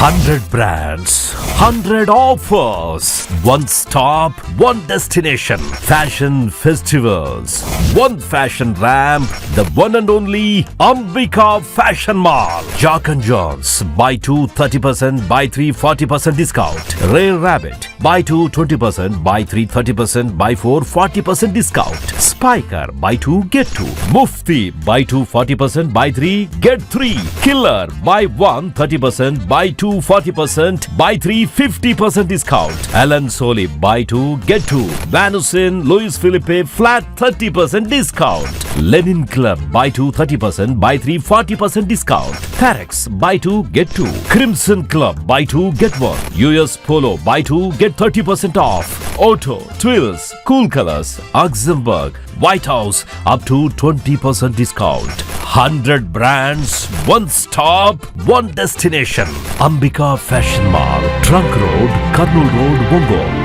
100 brands, 100 offers. One stop, one destination. Fashion festivals. One fashion ramp. The one and only Ambika Fashion Mall. Jock and Jones. Buy 2 30%, buy 3 40% discount. Rare Rabbit. Buy 2 20%, buy 3 30%, buy 4 40% discount. Spiker. Buy 2 get 2. Mufti. Buy 2 40%, buy 3 get 3. Killer. Buy 1 30%, buy 2 40%, buy 3 50% discount. Alan Soli. Buy 2 get 2. Vanusin. Louis Philippe flat 30% discount. Lenin Club. Buy 2 30%, buy 3 40% discount. Parex. Buy 2 get 2. Crimson Club. Buy 2 get 1. US Polo. Buy 2 get 30% off. Auto, Twills, Cool Colors, Augsburg, White House up to 20% discount. 100 brands, one stop, one destination. Ambika Fashion Mall, Trunk Road, Karnool Road, Ongole.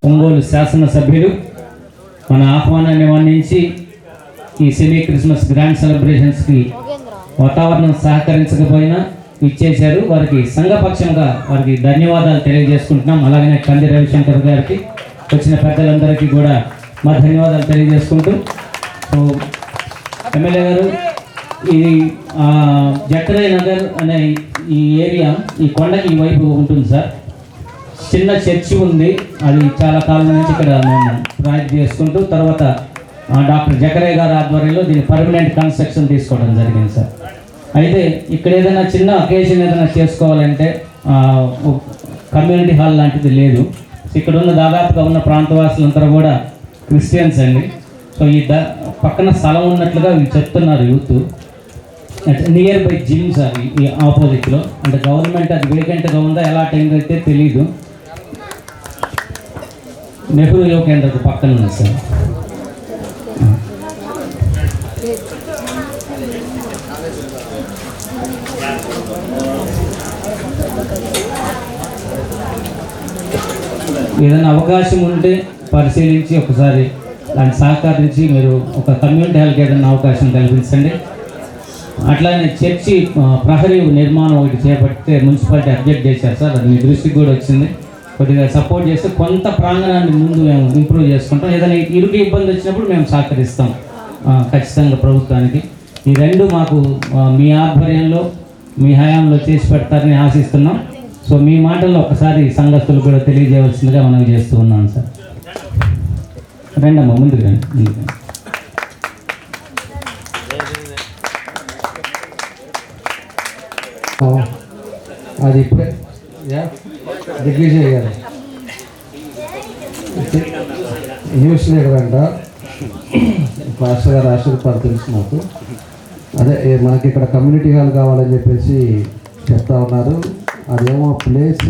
Ongole శాసనసభ్యులు మన ఆహ్వానాన్ని మన్నించి ఈ semi Christmas grand సెలబ్రేషన్స్కి వాతావరణం సహకరించకపోయినా ఇచ్చేశారు. వారికి సంఘపక్షంగా వారికి ధన్యవాదాలు తెలియజేసుకుంటున్నాం. అలాగనే కంది రవిశంకర్ గారికి, వచ్చిన పెద్దలందరికీ కూడా మా ధన్యవాదాలు తెలియజేసుకుంటూ, ఎమ్మెల్యే గారు, ఇది జక్రయ్య నగర్ అనే ఈ ఏరియా ఈ కొండకి ఈ వైపు ఉంటుంది సార్. చిన్న చర్చి ఉంది, అది చాలా కాలం నుంచి ఇక్కడ మేము ప్రయత్నం చేసుకుంటూ తర్వాత డాక్టర్ జకరయ్య గారి ఆధ్వర్యంలో దీన్ని పర్మనెంట్ కన్స్ట్రక్షన్ తీసుకోవడం జరిగింది సార్. అయితే ఇక్కడ ఏదైనా చిన్న అకేషన్ ఏదైనా చేసుకోవాలంటే కమ్యూనిటీ హాల్ లాంటిది లేదు. ఇక్కడ ఉన్న దాదాపుగా ఉన్న ప్రాంతవాసులందరూ కూడా క్రిస్టియన్స్ అండి. సో ఈ పక్కన స్థలం ఉన్నట్లుగా వీళ్ళు చెప్తున్నారు youth. Near by gym sir ఈ ఆపోజిట్లో, అంటే గవర్నమెంట్ అది వేకెంట్గా ఉందా ఎలా టైం అయితే తెలీదు. నెహ్రూ యువ కేంద్రకు పక్కన ఉంది సార్. ఏదైనా అవకాశం ఉంటే పరిశీలించి ఒకసారి దాన్ని సహకరించి మీరు ఒక కమ్యూనిటీ హాల్కి ఏదైనా అవకాశం కల్పించండి. అట్లానే చర్చి ప్రహరీ నిర్మాణం ఒకటి చేపడితే మున్సిపాలిటీ అబ్జెక్ట్ చేశారు సార్, అది మీ దృష్టికి కూడా వచ్చింది. కొద్దిగా సపోర్ట్ చేస్తే కొంత ప్రాంగణాన్ని ముందు మేము ఇంప్రూవ్ చేసుకుంటాం. ఏదైనా ఇరుకు ఇబ్బంది వచ్చినప్పుడు మేము సహకరిస్తాం ఖచ్చితంగా ప్రభుత్వానికి. ఈ రెండు మాకు మీ ఆధ్వర్యంలో మీ హయాంలో చేసి పెడతారని ఆశిస్తున్నాం. సో మీ మాటల్లో ఒకసారి సంగతులు కూడా తెలియజేయవలసిందిగా మనం చేస్తూ ఉన్నాం సార్. రండమ్మా, ముందుకు రండి, ముందుకు రండి. అది ఇప్పుడే దిగ్విజయ్ గారు న్యూస్ లీడర్ అంట, మాస్టర్ గారు ఆశీర్వాదాలు తెలుసు నాకు. అదే మనకి ఇక్కడ కమ్యూనిటీ హాల్ కావాలని చెప్పేసి చెప్తా ఉన్నారు. అదేమో ప్లేస్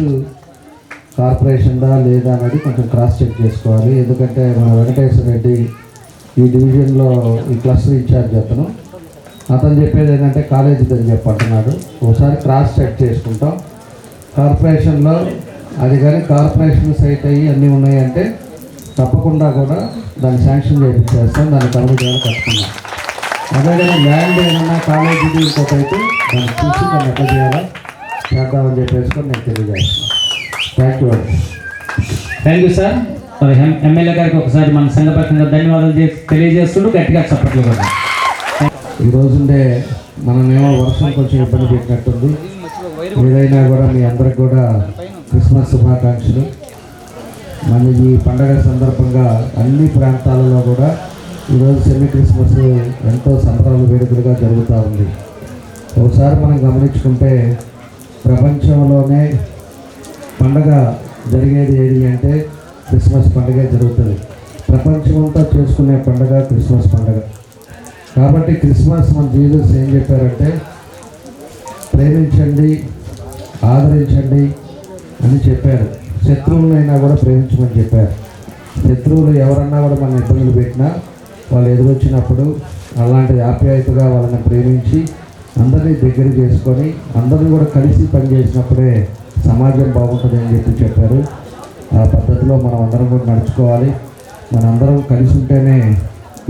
కార్పొరేషన్దా లేదా అనేది కొంచెం క్రాస్ చెక్ చేసుకోవాలి. ఎందుకంటే మన వెంకటేశ్వర రెడ్డి ఈ డివిజన్లో ఈ క్లస్టర్ ఇన్ఛార్జ్ అతను చెప్పేది ఏంటంటే కాలేజీది అని చెప్పంటున్నాడు. ఒకసారి క్రాస్ చెక్ చేసుకుంటాం. కార్పొరేషన్లో అది కానీ కార్పొరేషన్ సైట్ అయ్యి అన్నీ ఉన్నాయంటే తప్పకుండా కూడా దాన్ని శాంక్షన్ చేయించేస్తాం, దాన్ని కమిటీగా కట్టుకున్నాం. అదేవిధంగా ల్యాండ్ ఏమన్నా కాలేజీది ఇంకొక అయితే దాన్ని చూసి దాన్ని ఎట్లా చేయాలో చేద్దామని చెప్పేసుకొని నేను తెలియజేస్తున్నాను. థ్యాంక్ యూ అండి. Thank you sir. మరి ఎమ్మెల్యే గారికి ఒకసారి మన సంఘపక్షంగా ధన్యవాదాలు తెలియజేస్తుంటూ గట్టిగా చప్పట్లు కూడా. ఈ రోజుండే మనమేమో వర్షం కొంచెం ఇబ్బంది పెట్టినట్టుంది. ఏదైనా కూడా మీ అందరికి కూడా క్రిస్మస్ శుభాకాంక్షలు. మన ఈ పండగ సందర్భంగా అన్ని ప్రాంతాలలో కూడా ఈరోజు సెమీ క్రిస్మస్ ఎంతో సంబరాలు వేడుకలుగా జరుగుతూ ఉంది. ఒకసారి మనం గమనించుకుంటే ప్రపంచంలోనే పండగ జరిగేది ఏది అంటే క్రిస్మస్ పండుగ జరుగుతుంది. ప్రపంచమంతా చేసుకునే పండుగ క్రిస్మస్ పండుగ. కాబట్టి క్రిస్మస్ మన జీసస్ ఏం చెప్పారంటే ప్రేమించండి, ఆదరించండి అని చెప్పారు. శత్రువులైనా కూడా ప్రేమించమని చెప్పారు. శత్రువులు ఎవరన్నా కూడా మన ఇబ్బందులు పెట్టినా వాళ్ళు ఎదురొచ్చినప్పుడు అలాంటి ఆప్యాయతగా వాళ్ళని ప్రేమించి అందరినీ దగ్గర చేసుకొని అందరినీ కూడా కలిసి పనిచేసినప్పుడే సమాజం బాగుంటుంది అని చెప్పారు. ఆ పద్ధతిలో మనం అందరం కూడా నడుచుకోవాలి. మనందరం కలిసి ఉంటేనే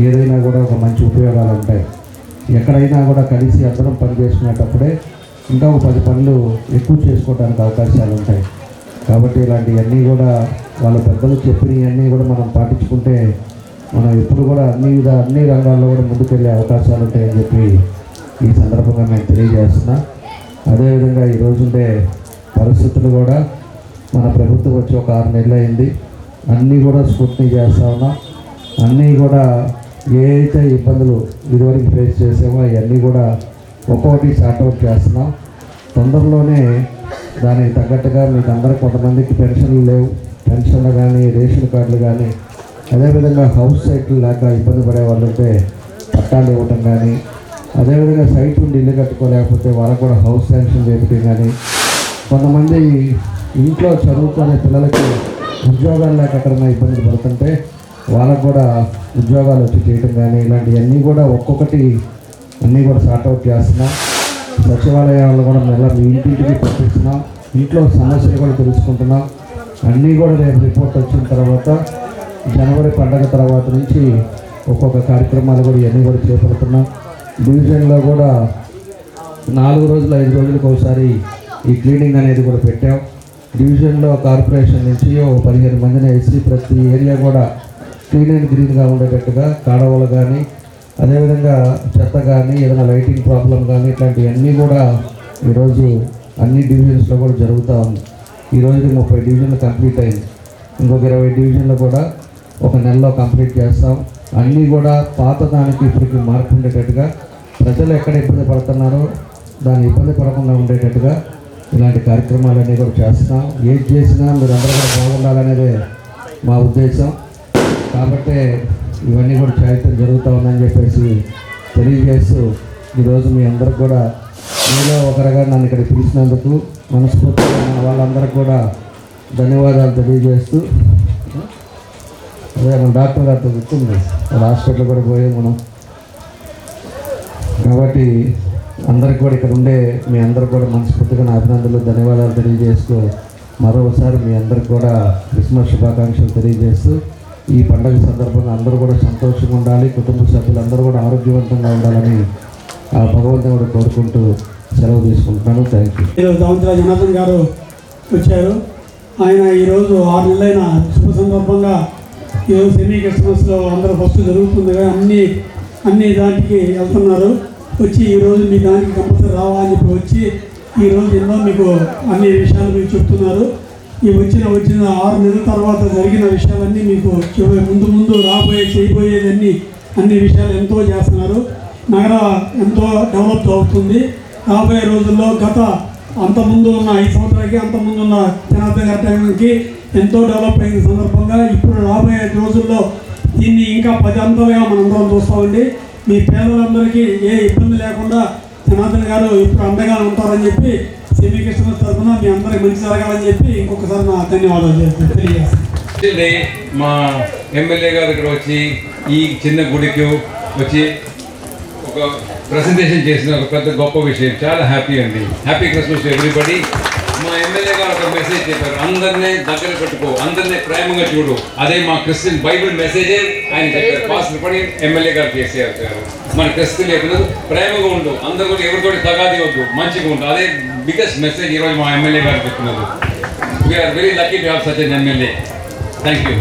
ఏదైనా కూడా ఒక మంచి ఉపయోగాలు ఉంటాయి. ఎక్కడైనా కూడా కలిసి అందరం పని చేసుకునేటప్పుడే ఇంకా ఒక 10 పనులు ఎక్కువ చేసుకోవడానికి అవకాశాలు ఉంటాయి. కాబట్టి ఇలాంటివన్నీ కూడా వాళ్ళ పెద్దలు చెప్పినవన్నీ కూడా మనం పాటించుకుంటే మనం ఎప్పుడు కూడా అన్ని రంగాల్లో కూడా ముందుకెళ్ళే అవకాశాలు ఉంటాయని చెప్పి ఈ సందర్భంగా నేను తెలియజేస్తున్నా. అదేవిధంగా ఈ రోజుండే పరిస్థితులు కూడా మన ప్రభుత్వం వచ్చి ఒక 6 నెలలు అయింది. అన్నీ కూడా స్క్రూటినీ చేస్తూ ఉన్నాం. అన్నీ కూడా ఏ అయితే ఇబ్బందులు ఇదివరకు ఫేస్ చేసామో అవన్నీ కూడా ఒక్కొక్కటి సార్ట్అవుట్ చేస్తున్నాం. తొందరలోనే దానికి తగ్గట్టుగా మీకు అందరూ కొంతమందికి పెన్షన్లు లేవు, పెన్షన్లు కానీ రేషన్ కార్డులు కానీ అదేవిధంగా హౌస్ సైట్లు లేక ఇబ్బంది పడే వాళ్ళు ఉంటే పట్టాలు ఇవ్వటం కానీ అదేవిధంగా సైట్ ఉండి ఇల్లు కట్టుకోలేకపోతే వాళ్ళకు కూడా హౌస్ శాంక్షన్ చేయటం కానీ కొంతమంది ఇంట్లో చదువుకునే పిల్లలకి ఉద్యోగాలు లేక ఎక్కడైనా ఇబ్బంది పడుతుంటే వాళ్ళకు కూడా ఉద్యోగాలు వచ్చి చేయటం కానీ ఇలాంటివన్నీ కూడా ఒక్కొక్కటి అన్నీ కూడా సార్ట్అవుట్ చేస్తున్నాం. సచివాలయాలు కూడా మళ్ళీ మీ ఇంటింటికి పంపిస్తున్నాం. ఇంట్లో సమస్యలు కూడా తెలుసుకుంటున్నాం. అన్నీ కూడా రేపు రిపోర్ట్ వచ్చిన తర్వాత జనవరి పండగ తర్వాత నుంచి ఒక్కొక్క కార్యక్రమాలు కూడా ఇవన్నీ కూడా చేపడుతున్నాం. డివిజన్లో కూడా 4 రోజులు 5 రోజులకు ఒకసారి ఈ క్లీనింగ్ అనేది కూడా పెట్టాం. డివిజన్లో కార్పొరేషన్ నుంచి ఒక 15 మందిని వేసి ప్రతి ఏరియా కూడా క్లీన్ అండ్ గ్రీన్గా ఉండేటట్టుగా కాడవలు కానీ అదేవిధంగా చెత్త కానీ ఏదైనా లైటింగ్ ప్రాబ్లం కానీ ఇట్లాంటివన్నీ కూడా ఈరోజు అన్ని డివిజన్స్లో కూడా జరుగుతూ ఉంది. ఈరోజు 30 డివిజన్లు కంప్లీట్ అయింది. ఇంకొక 20 డివిజన్లు కూడా ఒక నెలలో కంప్లీట్ చేస్తాం. అన్నీ కూడా పాత దానికి ఇప్పటికి మార్పు ఉండేటట్టుగా ప్రజలు ఎక్కడ ఇబ్బంది పడుతున్నారో దాన్ని ఇబ్బంది పడకుండా ఉండేటట్టుగా ఇలాంటి కార్యక్రమాలన్నీ కూడా చేస్తున్నాం. ఏది చేసినా మీరు అందరూ కూడా బాగుండాలనేదే మా ఉద్దేశం. కాబట్టి ఇవన్నీ కూడా చేయటం జరుగుతూ ఉందని చెప్పేసి తెలియజేస్తూ ఈరోజు మీ అందరికి కూడా మీలో ఒకరిగా నన్ను ఇక్కడ పిలిచినందుకు మనస్ఫూర్తిగా మన వాళ్ళందరికీ కూడా ధన్యవాదాలు తెలియజేస్తూ అదే మన డాక్టర్ గారితో గుర్తుంది వాళ్ళ హాస్పిటల్ కూడా పోయి మనం కాబట్టి అందరికి కూడా ఇక్కడ ఉండే మీ అందరికి కూడా మనస్ఫూర్తిగా నా అభినందనలు ధన్యవాదాలు తెలియజేస్తూ మరోసారి మీ అందరికి కూడా క్రిస్మస్ శుభాకాంక్షలు తెలియజేస్తూ ఈ పండుగ సందర్భంగా అందరూ కూడా సంతోషంగా ఉండాలి, కుటుంబ సభ్యులందరూ కూడా ఆరోగ్యవంతంగా ఉండాలని ఆ భగవంతుని కూడా కోరుకుంటూ సెలవు తీసుకుంటున్నాను. Thank you. ఈరోజు దావంతుల జనార్దన్ గారు వచ్చారు. ఆయన ఈరోజు 6 నెలలైన శుభ సందర్భంగా ఈరోజు సెమీ క్రిస్మస్లో అందరూ ఫస్ట్ జరుగుతుంది అన్ని దానికి వెళ్తున్నారు. వచ్చి ఈరోజు మీ దానికి కంపల్సరీ రావాలని చెప్పి వచ్చి ఈరోజు ఎన్నో మీకు అన్ని విషయాలు మీకు చెప్తున్నారు. ఈ వచ్చిన 6 నెలల తర్వాత జరిగిన విషయాలన్నీ మీకు ముందు చేయబోయేదన్నీ అన్ని విషయాలు ఎంతో చేస్తున్నారు. నగర ఎంతో డెవలప్ అవుతుంది. రాబోయే రోజుల్లో అంతకుముందు ఉన్న 5 సంవత్సరాలకి అంతకుముందు ఉన్న జనార్దన్ గారి టైంకి ఎంతో డెవలప్ అయిన సందర్భంగా ఇప్పుడు రాబోయే రోజుల్లో దీన్ని ఇంకా 10 అంతలుగా మనందరం చూస్తామండి. మీ పేదలందరికీ ఏ ఇబ్బంది లేకుండా జనార్దన్ గారు ఇప్పుడు అండగా ఉంటారని చెప్పి సెమీ కృష్ణ తరఫున మీ అందరికి మంచి జరగాలని చెప్పి ఇంకొకసారి నా ధన్యవాదాలు తెలియజేస్తాను. మా ఎమ్మెల్యే గారు ఇక్కడ వచ్చి ఈ చిన్న గుడికి వచ్చి ఒక ప్రెజెంటేషన్ చేసిన ఒక పెద్ద గొప్ప విషయం. చాలా హ్యాపీ అండి. Happy Christmas everybody. మా ఎమ్మెల్యే గారు ఒక మెసేజ్ చెప్పారు, అందరినీ దగ్గర పెట్టుకో, అందరినీ ప్రేమగా చూడు. అదే మా క్రిస్టియన్ బైబిల్ మెసేజే ఆయన చెప్పారు. పాస్టర్ పడి ఎమ్మెల్యే గారు కేసీఆర్ గారు మన క్రిస్టియన్ చెప్పినది ప్రేమగా ఉండు, అందరూ కూడా ఎవరితోటి తగాది వద్దు, మంచిగా ఉండు. అదే బిగ్గెస్ట్ మెసేజ్ ఈరోజు మా ఎమ్మెల్యే గారు చెప్పినది. We are very lucky to have such an MLA. Thank you.